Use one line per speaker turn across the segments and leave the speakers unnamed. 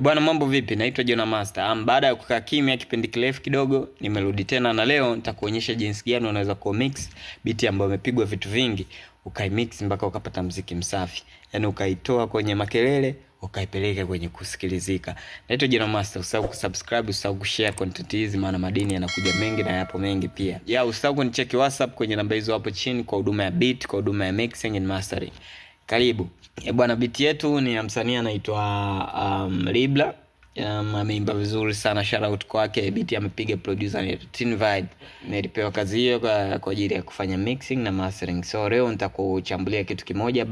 Bwana, mambo vipi? Naitwa Jona Master. Baada ya kukaa kimya kipindi kirefu kidogo, nimerudi tena na leo nitakuonyesha jinsi gani unaweza ku mix beat ambayo imepigwa vitu vingi, ukaimix mpaka ukapata muziki msafi. Yaani ukaitoa kwenye makelele, ukaipeleka kwenye kusikilizika. Naitwa Jona Master. Usisahau kusubscribe, usisahau kushare content hizi, maana madini yanakuja mengi na yapo mengi pia. Usisahau kunicheki WhatsApp kwenye namba hizo hapo chini kwa huduma ya beat, kwa huduma ya mixing and mastering. Karibu. Bwana, beat yetu ni ya msanii anaitwa Libla. Ameimba vizuri sana, shout out kwake. Beat amepiga producer ni Teen Vibe. Nilipewa kazi hiyo kwa ajili ya kufanya mixing na mastering. So leo nitakuchambulia kitu kimoja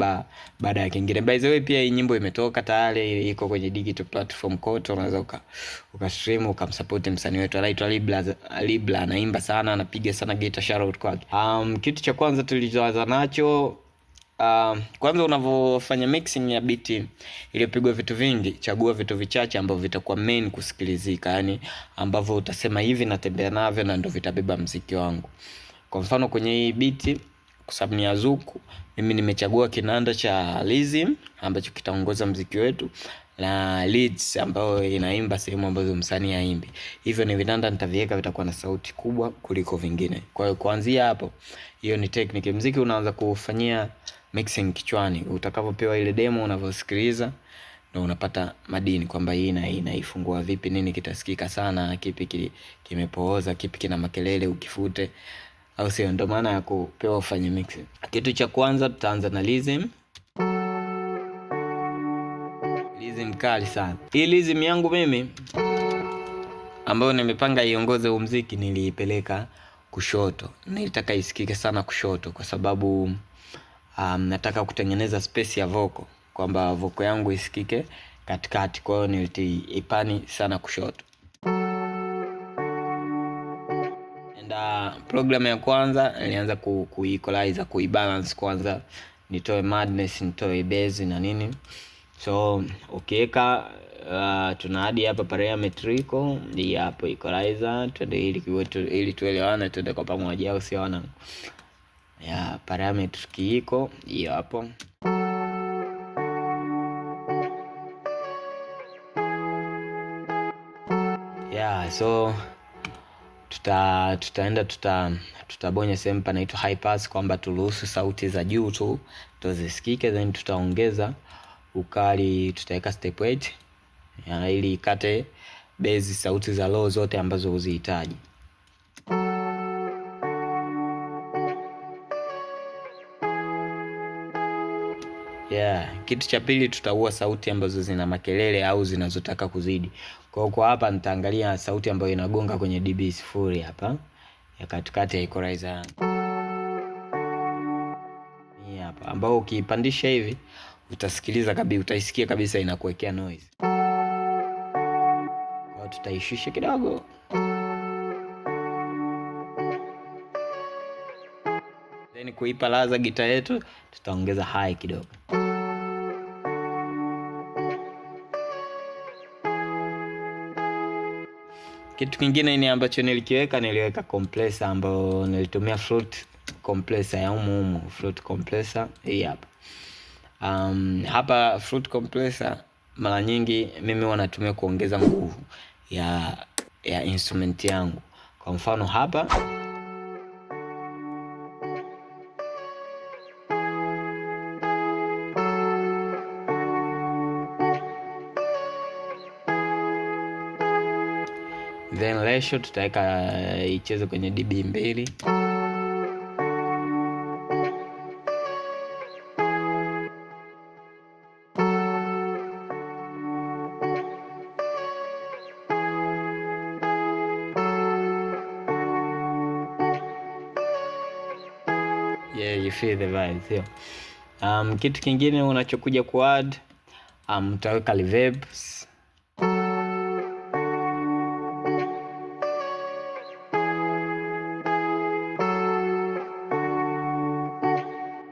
baada ya kingine. By the way, pia hii nyimbo imetoka tayari, iko kwenye digital platform kote, unaweza ukastream ukamsupport msanii wetu anaitwa Libla. Libla anaimba sana, anapiga sana guitar, shout out kwake. Kitu cha kwanza tulichoanza nacho, kwanza unavyofanya mixing ya beat iliyopigwa vitu vingi, chagua vitu vichache ambavyo vitakuwa main kusikilizika, yani ambavyo utasema hivi natembea navyo na ndio vitabeba muziki wangu. Kwa mfano kwenye hii beat, kwa sababu ni azuku, mimi nimechagua kinanda cha Lizim ambacho kitaongoza muziki wetu, na leads ambayo inaimba sehemu ambazo msanii haimbi. Hivyo ni vinanda nitaviweka, vitakuwa na sauti kubwa kuliko vingine. Kwa hiyo kuanzia hapo, hiyo ni technique. Muziki unaanza kufanyia mixing kichwani. Utakapopewa ile demo, unavyosikiliza ndio unapata madini kwamba hii na hii naifungua vipi, nini kitasikika sana, kipi kimepooza, kipi kina makelele ukifute, au sio? Ndio maana ya kupewa ufanye mixing. Kitu cha kwanza tutaanza na Lizim. Lizim kali sana. Hii Lizim yangu mimi ambayo nimepanga iongoze huu muziki, niliipeleka kushoto. Nilitaka isikike sana kushoto kwa sababu nataka kutengeneza space ya vocal, kwamba vocal yangu isikike katikati. Kwa hiyo niliipani sana kushoto. Program ya kwanza nilianza kuequalize, kuibalance kwanza, nitoe madness, nitoe bass na nini. So ukiweka tuna hadi hapa parametrical, hii hapo equalizer, twende ili tuelewane, twende kwa pamoja, au siona ya parameter kiiko hiyo hapo. So tutabonya sehemu panaitwa high pass, kwamba turuhusu sauti za juu tu tuzisikike, then tutaongeza ukali, tutaweka step 8 ili ikate base sauti za low zote ambazo uzihitaji. Kitu cha pili, tutaua sauti ambazo zina makelele au zinazotaka kuzidi. Kwa hapa nitaangalia sauti ambayo inagonga kwenye dB 0 hapa ya katikati ya equalizer. Hii hapa ambao ukiipandisha hivi utasikiliza kabisa, utaisikia kabisa inakuwekea noise. Kwa tutaishusha kidogo. Then kuipa ladha gitaa yetu tutaongeza high kidogo. Kitu kingine ni ambacho niliweka compressor, ambao nilitumia flute compressor ya flute compressor hii hapa. Hapa flute compressor mara nyingi mimi wanatumia kuongeza nguvu ya instrument yangu. Kwa mfano hapa then ratio tutaweka icheze kwenye dB 2. You feel the vibes here. Kitu kingine unachokuja kuadd, utaweka reverbs.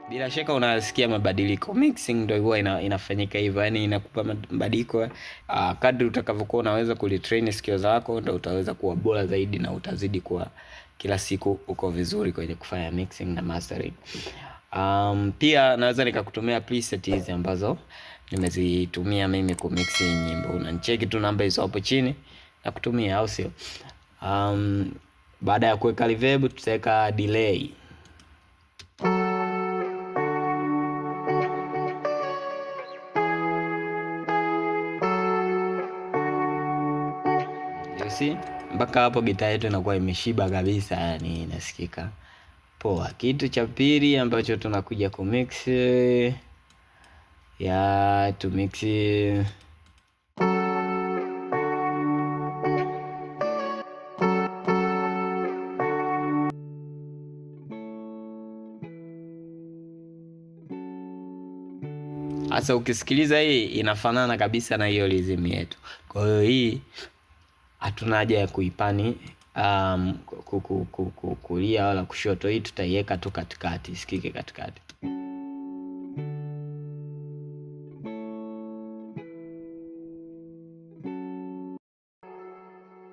Bila shaka unasikia mabadiliko. Mixing ndio huwa inafanyika hivyo, yani inakupa mabadiliko. Kadri utakavyokuwa unaweza kulitrain sikio zako, ndio utaweza kuwa bora zaidi na utazidi kuwa kila siku uko vizuri kwenye kufanya mixing na mastering. Pia naweza nikakutumia preset hizi ambazo nimezitumia mimi kumix nyimbo. Unanicheki tu namba hizo hapo chini na kutumia, au sio? Baada ya kuweka reverb tutaweka delay. Mpaka hapo gitaa yetu inakuwa imeshiba kabisa, yani inasikika poa. Kitu cha pili ambacho tunakuja kumix tumix Sasa ukisikiliza hii inafanana kabisa na hiyo rhythm yetu. Kwa hiyo hii hatuna haja ya kuipani kulia wala kushoto. Hii tutaiweka tu katikati, isikike katikati.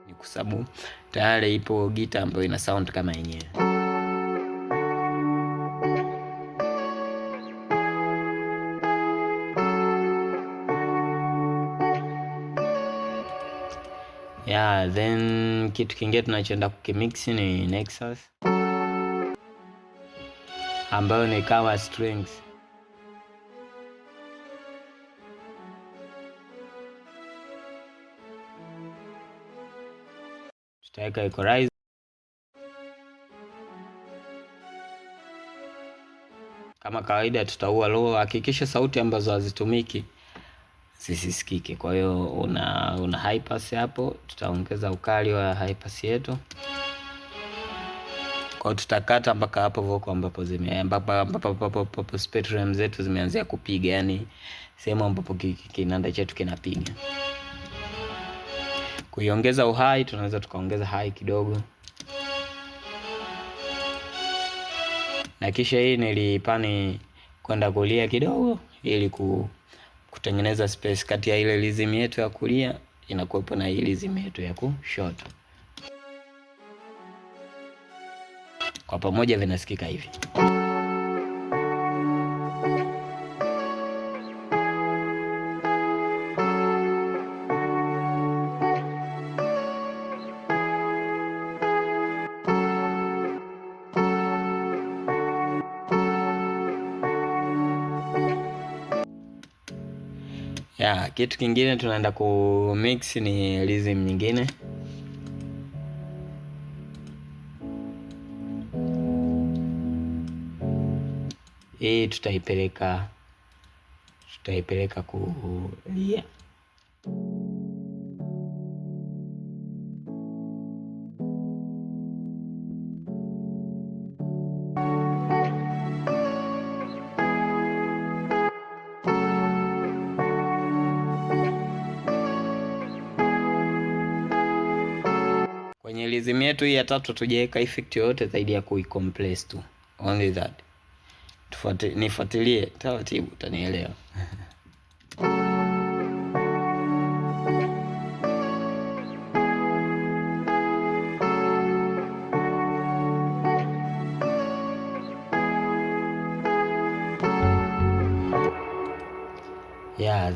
Ni kwa sababu tayari ipo gitaa ambayo ina sound kama yenyewe. Then kitu kingine tunachoenda kukimix ni Nexus ambayo ni kama strings. Tutaweka equalizer. Kama kawaida tutaua low. Hakikisha sauti ambazo hazitumiki zisisikike. Kwa hiyo una high pass hapo, tutaongeza ukali wa high pass yetu. Kwa tutakata mpaka hapo vocal ambapo spectrum zetu zimeanzia kupiga, yani sehemu ambapo kinanda chetu kinapiga. Kuiongeza uhai tunaweza tukaongeza high kidogo. Na kisha hii nilipani kwenda kulia kidogo ili kutengeneza space kati ya ile rhythm yetu ya kulia inakuwepo na ile rhythm yetu ya kushoto. Kwa pamoja vinasikika hivi. Kitu kingine tunaenda kumix ni rhythm nyingine. Hii tutaipeleka kulia. Kwenye rhythm yetu hii ya tatu tujaweka effect yoyote zaidi ya kuicompress tu. Only that. Nifuatilie taratibu utanielewa.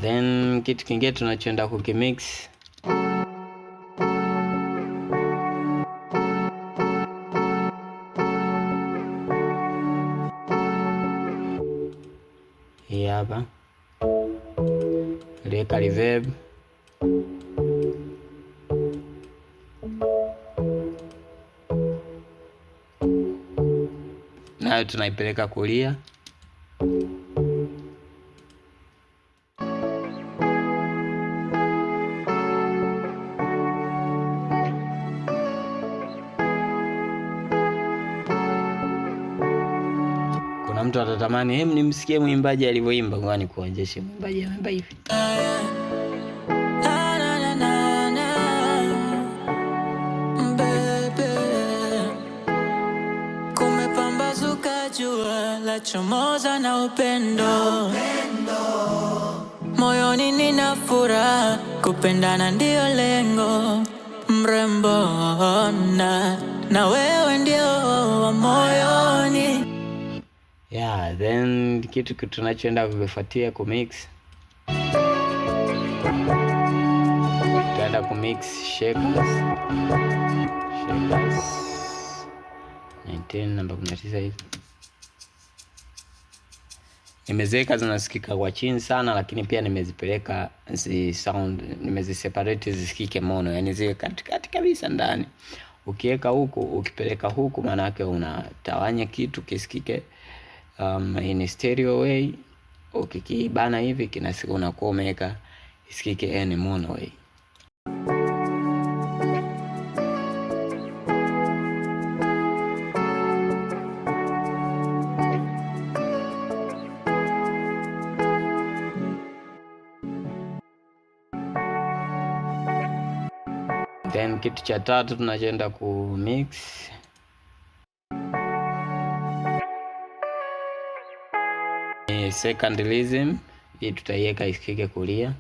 Then kitu kingine tunachoenda kukimix hii hapa, liweka reverb. Nayo tunaipeleka kulia. Kuna mtu atatamani nimsikie mwimbaji alivyoimba. Ngoja nikuonyeshe mwimbaji ameimba hivi.
Kumepambazuka jua la chomoza na upendo. Moyoni nina furaha, kupendana ndio lengo. Mrembo na wewe ndio wa moyoni.
Then kitu tunachoenda kufuatia kumix naenda ku mix shakers 19 namba 19 hizi nimeziweka, zinasikika kwa chini sana, lakini pia nimezipeleka nimeziseparate zisikike mono, yani ziwe katikati kabisa ndani. Ukiweka huku ukipeleka huku, maana yake unatawanya kitu kisikike in stereo way. Ukikibana hivi kinasikia, unakuwa umeweka isikike in mono way. Then kitu cha tatu tunachoenda ku mix ni second rhythm. Hii tutaiweka isikike kulia.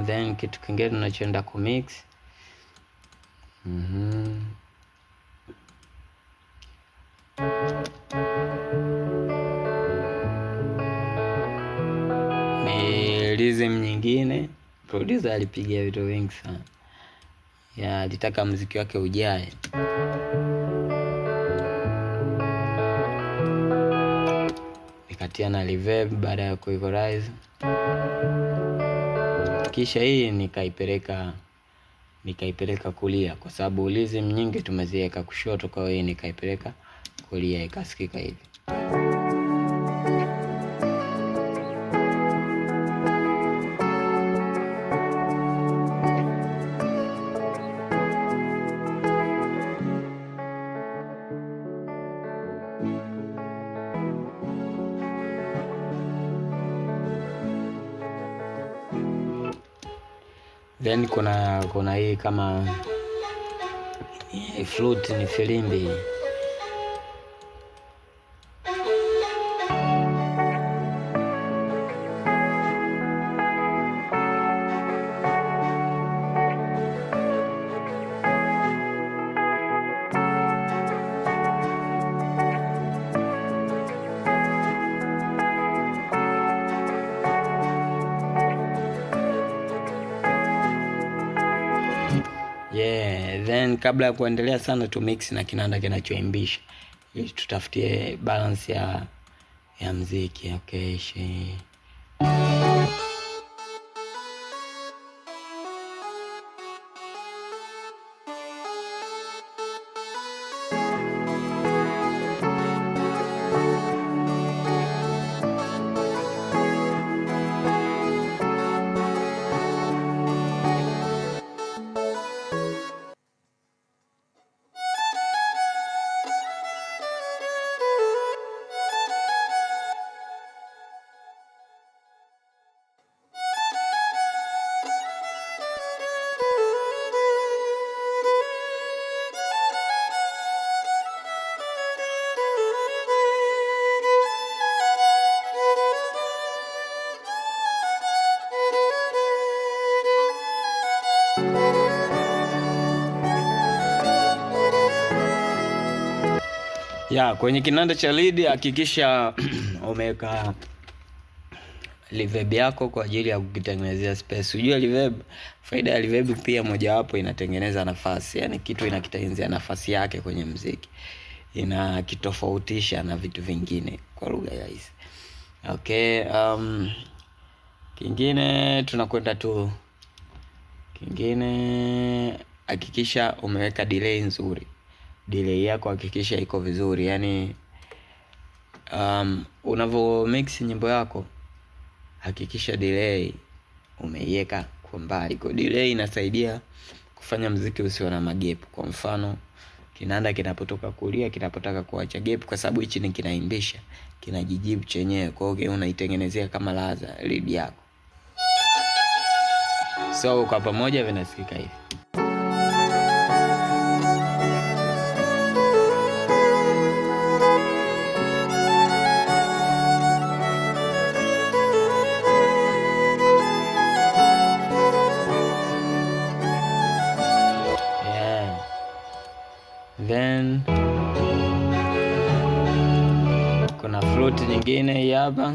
Then kitu kingine tunachoenda ku mix ni rhythm nyingine. Producer alipigia vitu vingi sana, alitaka muziki wake ujae. Nikatia na reverb baada ya kuequalize. Kisha hii nikaipeleka kulia, kwa sababu rhythm nyingi tumeziweka kushoto, kwa hiyo nikaipeleka kulia ikasikika hivi. Then kuna hii kama flute, ni filimbi. Then kabla ya kuendelea sana, tu mix na kinanda kinachoimbisha ili tutafutie balance ya muziki. Okay, kwenye kinanda cha lead hakikisha umeweka reverb yako kwa ajili ya kukitengenezea space. Unajua reverb, faida ya reverb pia mojawapo inatengeneza nafasi, yani kitu inakitengenezea nafasi yake kwenye muziki, inakitofautisha na vitu vingine kwa lugha ya hizi. Okay, kingine tunakwenda tu kingine, hakikisha umeweka delay nzuri. Delay yako hakikisha iko vizuri, yani unavo mix nyimbo yako hakikisha delay umeiweka kwa mbali. Kwa delay inasaidia kufanya muziki usio na magap. Kwa mfano, kinanda kinapotoka kulia, kinapotaka kuacha gap, kwa sababu hichi ni kinaimbisha, kinajijibu chenyewe. Kwa hiyo unaitengenezea kama ladha lead yako, so kwa pamoja vinasikika hivi. nyingine hii hapa.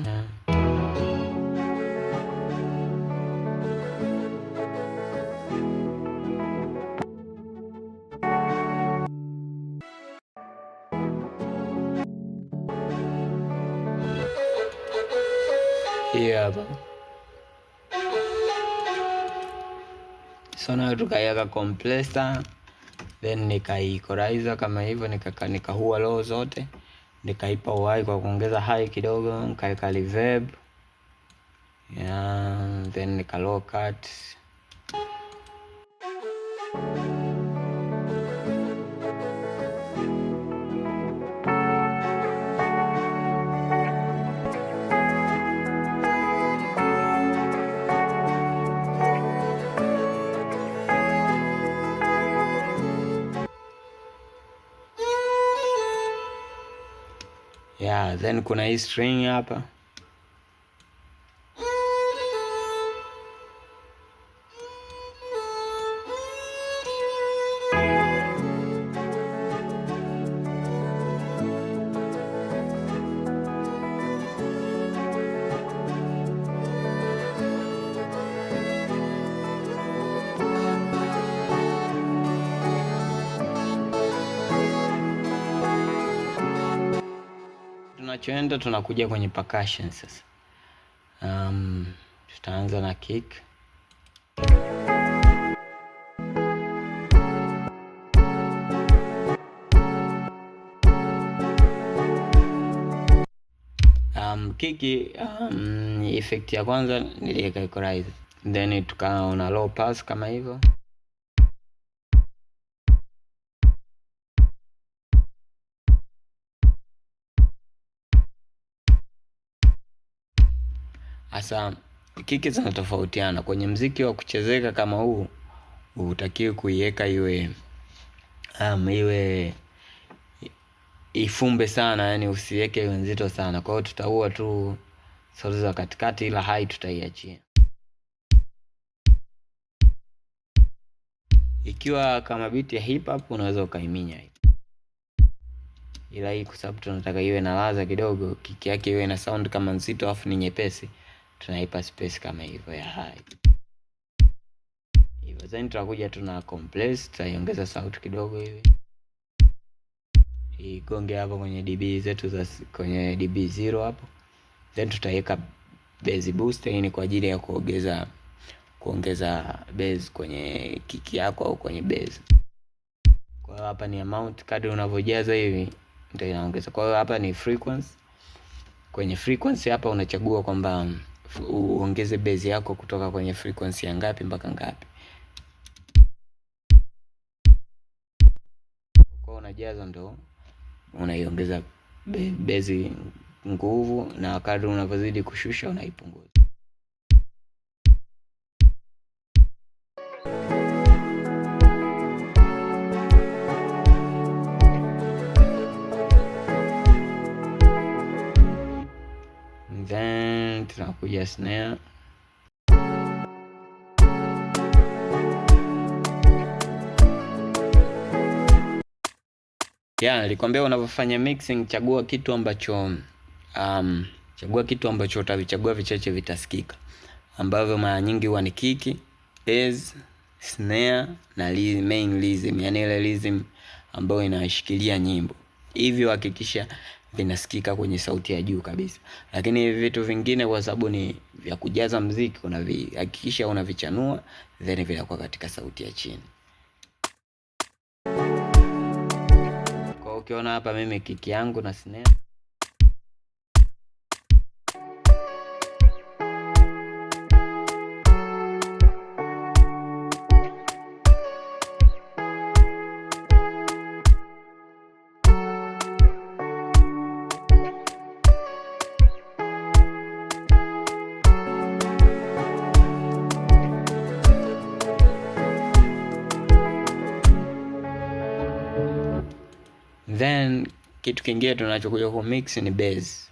Hii hapa. So na tukaiweka compressor, then nikaikoriza kama hivyo, nikahua low zote, nikaipa uhai kwa kuongeza high kidogo, nikaweka reverb, then nika low cut. Then kuna hii string hapa. Tunachoenda tunakuja kwenye percussion sasa. Tutaanza na kick. Kiki effect ya kwanza niliweka equalizer, then tukaona low pass kama hivyo. Asa kiki zinatofautiana kwenye mziki wa kuchezeka kama huu, hutakiwi kuiweka iwe ifumbe sana, yani usiweke iwe nzito sana. Kwa hiyo tutaua tu sauti za katikati, ila high tutaiachia. Ikiwa kama beat ya hip hop unaweza ukaiminya hii, ila hii kwa sababu tunataka iwe na ladha kidogo, kiki yake iwe na sound kama nzito afu ni nyepesi, tunaipa space kama hivyo ya high. Hivyo then tutakuja tuna compress, tutaiongeza sauti kidogo hivi. Igonge hapo kwenye dB zetu za kwenye dB 0 hapo. Then tutaweka bass booster, hii ni kwa ajili ya kuongeza bass kwenye kiki yako au kwenye bass. Kwa hiyo hapa ni amount, kadri unavyojaza hivi ndio inaongeza. Kwa hiyo hapa ni frequency. Kwenye frequency hapa unachagua kwamba uongeze bass yako kutoka kwenye frequency ya ngapi mpaka ngapi. Kwa unajaza ndo unaiongeza bass nguvu, na kadri unavyozidi kushusha unaipunguza. Then tunakuja snare. Nilikwambia unavyofanya mixing, chagua kitu ambacho utavichagua vichache vitasikika, ambavyo mara nyingi huwa ni kiki, bass, snare na main rhythm, yani ile rhythm ambayo inashikilia nyimbo. Hivyo hakikisha vinasikika kwenye sauti ya juu kabisa. Lakini hivi vitu vingine kwa sababu ni vya kujaza muziki, hakikisha unavichanua, then vinakuwa katika sauti ya chini. Kwa ukiona hapa mimi kiki yangu na snare, then kitu kingine tunachokuja ku mix ni bass.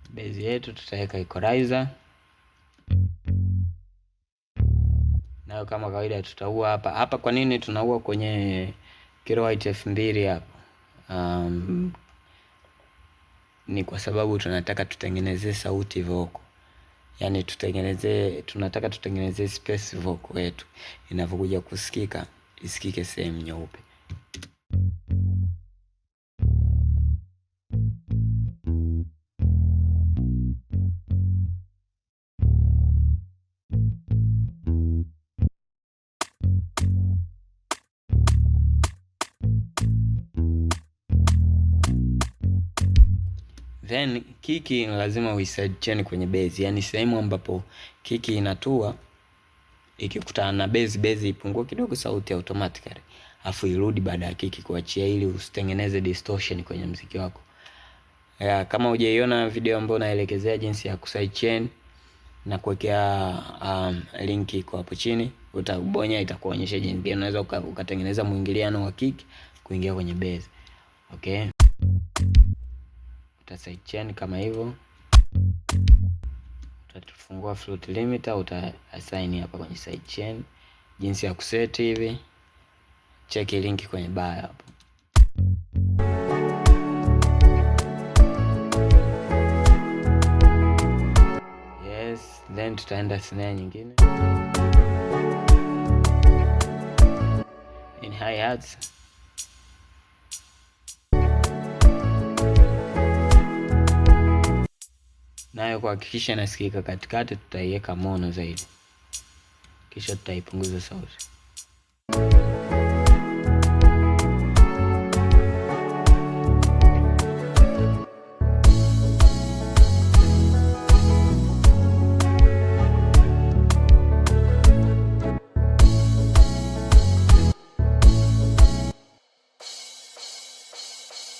Bass yetu tutaweka equalizer. kama kawaida tutaua hapa. Kwa nini tunaua kwenye kilowatt 2000 hapa? Ni kwa sababu tunataka tutengenezee sauti vocal. Yaani tunataka tutengenezee space vocal yetu inavyokuja kusikika isikike sehemu nyeupe. Then kiki lazima uiside chain kwenye base, yani sehemu ambapo kiki inatua ikikutana na base ipungue kidogo sauti automatically, afu irudi baada ya kiki kuachia, ili usitengeneze distortion kwenye muziki wako. Kama hujaiona video ambayo naelekezea jinsi ya kuside chain na kuwekea link iko hapo chini, utabonya itakuonyesha jinsi unaweza ukatengeneza mwingiliano wa kiki kuingia kwenye base. Okay, side chain kama hivyo, utafungua flute limiter, uta assign hapa kwenye side chain jinsi ya kuset hivi. Check link kwenye bio hapo. Yes, then tutaenda snare nyingine in hi-hats. Nayo kuhakikisha inasikika katikati, tutaiweka mono zaidi, kisha tutaipunguza sauti.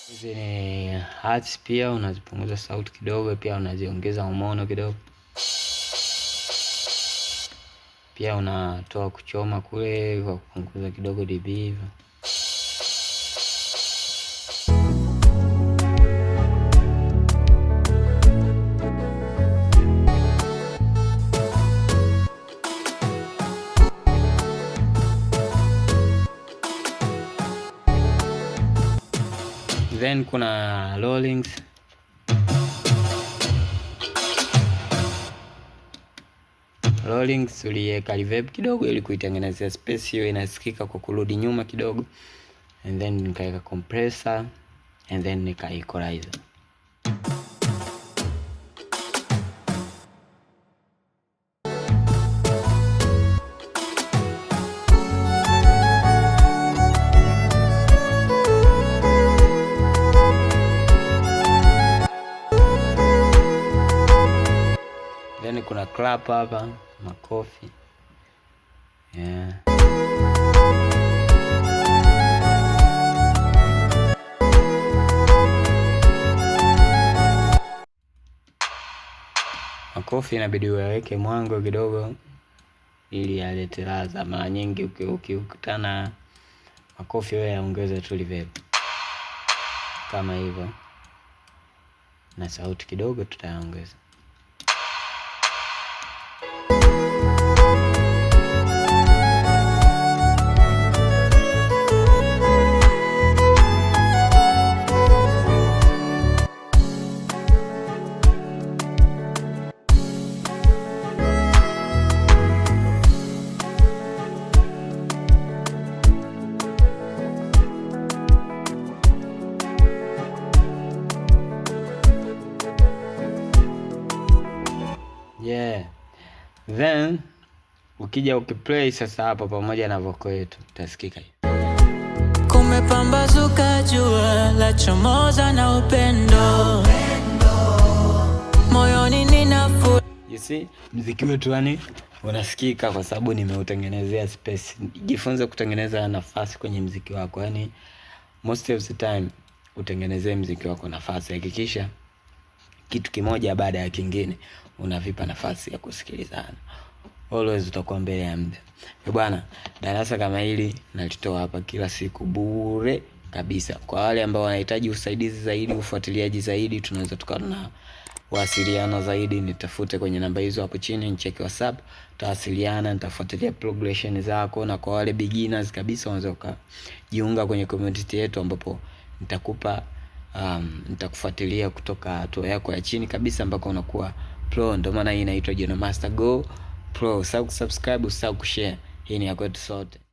Hizi ni hats, pia unazipunguza sauti kidogo, pia unaziongeza umono kidogo, pia unatoa kuchoma kule kwa kupunguza kidogo dB hivyo. Then kuna rollings. Rollings uliweka reverb kidogo ili kuitengenezea space hiyo inasikika kwa kurudi nyuma kidogo, and then nikaweka compressor, and then nika equalizer. Then kuna clap hapa, makofi. Yeah. Makofi inabidi uweke mwango kidogo ili yalete ladha. Mara nyingi ukikutana makofi wewe yaongeze tu reverb kama hivyo, na sauti kidogo tutaongeza. Yeah. Then ukija ukiplay sasa hapo pamoja na vocal yetu utasikika.
Kumepambazuka jua la chomoza na upendo, moyoni nina furaha.
You see, muziki wetu yani unasikika kwa sababu nimeutengenezea space. Jifunze kutengeneza nafasi kwenye muziki wako. Yani most of the time utengenezee muziki wako nafasi. Hakikisha kitu kimoja baada ya kingine unavipa nafasi ya kusikilizana. Always utakuwa mbele ya muda. Bwana, darasa kama hili nalitoa hapa kila siku bure kabisa. Kwa wale ambao wanahitaji usaidizi zaidi, ufuatiliaji zaidi, tunaweza tukana wasiliana zaidi, nitafute kwenye namba hizo hapo chini, nicheki WhatsApp, tutawasiliana, nitafuatilia progression zako. Na kwa wale beginners kabisa, unaweza ukajiunga kwenye community yetu ambapo nitakupa nitakufuatilia kutoka hatua yako ya chini kabisa mpaka unakuwa pro. Ndio maana hii inaitwa Jona Master Go Pro. Usahau kusubscribe, usahau kushare. Hii ni ya kwetu sote.